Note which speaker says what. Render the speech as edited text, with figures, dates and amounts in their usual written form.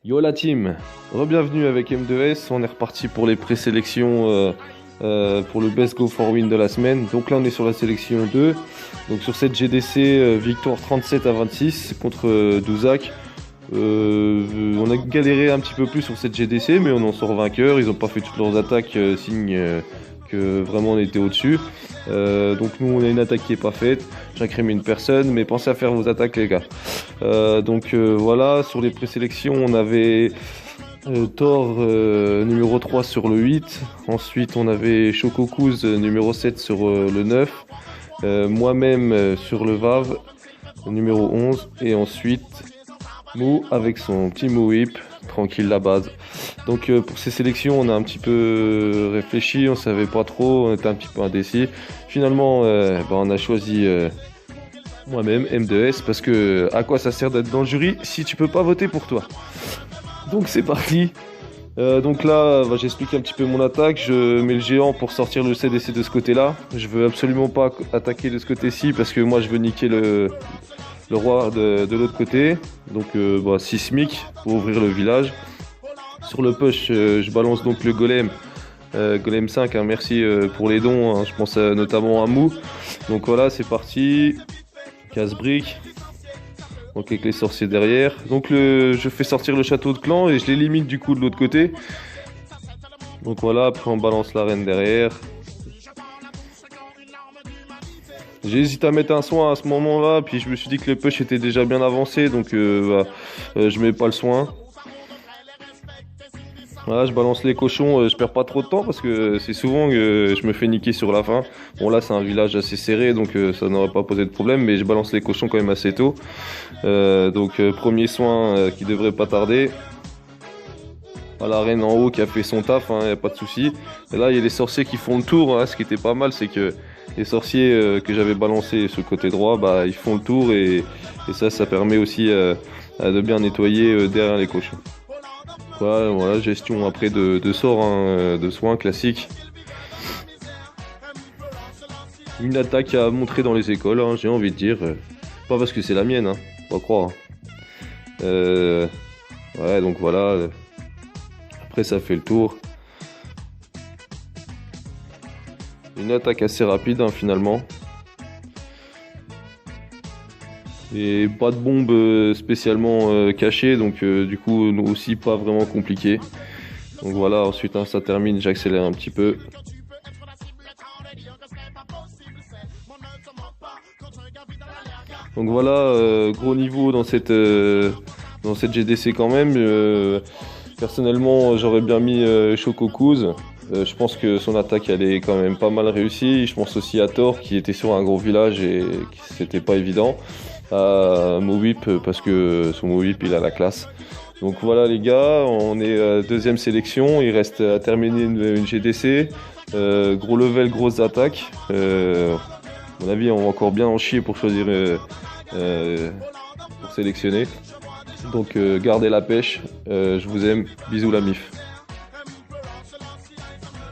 Speaker 1: Yo la team, re-bienvenue avec M2S, on est reparti pour les présélections pour le Best Go for Win de la semaine. Donc là on est sur la sélection 2, donc sur cette GDC, victoire 37-26 contre Douzac. On a galéré un petit peu plus sur cette GDC mais on en sort vainqueur, ils n'ont pas fait toutes leurs attaques, signe que vraiment on était au-dessus. Donc nous on a une attaque qui est pas faite, j'incrimine personne mais pensez à faire vos attaques les gars. Voilà, sur les présélections, on avait Thor numéro 3 sur le 8. Ensuite, on avait Chococouz numéro 7 sur le 9. Moi-même sur le VAV numéro 11. Et ensuite, Mou avec son petit Mou Whip, tranquille la base. Donc pour ces sélections, on a un petit peu réfléchi, on savait pas trop, on était un petit peu indécis. Finalement, on a choisi moi-même, M2S, parce que à quoi ça sert d'être dans le jury si tu peux pas voter pour toi? Donc c'est parti. Donc là, j'explique un petit peu mon attaque. Je mets le géant pour sortir le CDC de ce côté-là. Je veux absolument pas attaquer de ce côté-ci parce que moi je veux niquer le roi de l'autre côté. Donc 6 SMIC pour ouvrir le village. Sur le push, je balance donc le golem. Golem 5, hein, merci pour les dons. Hein. Je pense notamment à Mou. Donc voilà, c'est parti. Casse-brique. Donc avec les sorciers derrière. Donc je fais sortir le château de clan et je l'élimine du coup de l'autre côté. Donc voilà, après on balance la reine derrière. J'ai hésité à mettre un soin à ce moment-là, puis je me suis dit que le push était déjà bien avancé, donc je mets pas le soin. Voilà, je balance les cochons, je perds pas trop de temps parce que c'est souvent que je me fais niquer sur la fin. Bon là c'est un village assez serré donc ça n'aurait pas posé de problème, mais je balance les cochons quand même assez tôt. Premier soin qui devrait pas tarder. La reine en haut qui a fait son taf, hein, y a pas de souci. Et là il y a les sorciers qui font le tour, hein. Ce qui était pas mal c'est que les sorciers que j'avais balancés sur le côté droit, ils font le tour et ça permet aussi de bien nettoyer derrière les cochons. Voilà, gestion après de sorts, hein, de soins classiques. Une attaque à montrer dans les écoles, hein, j'ai envie de dire. Pas parce que c'est la mienne, hein, faut pas croire. Ouais, donc voilà. Après, ça fait le tour. Une attaque assez rapide, hein, finalement. Et pas de bombe spécialement cachée, donc du coup, nous aussi, pas vraiment compliqué. Donc voilà, ensuite, hein, ça termine, j'accélère un petit peu. Donc voilà, gros niveau dans cette GDC quand même. Personnellement, j'aurais bien mis Chococouz. Je pense que son attaque elle est quand même pas mal réussie. Je pense aussi à Thor qui était sur un gros village et c'était pas évident. À Mowip parce que son Mowip il a la classe. Donc voilà les gars, on est deuxième sélection. Il reste à terminer une GDC. Gros level, grosse attaque. À mon avis, on va encore bien en chier pour choisir, pour sélectionner. Donc gardez la pêche. Je vous aime. Bisous la mif.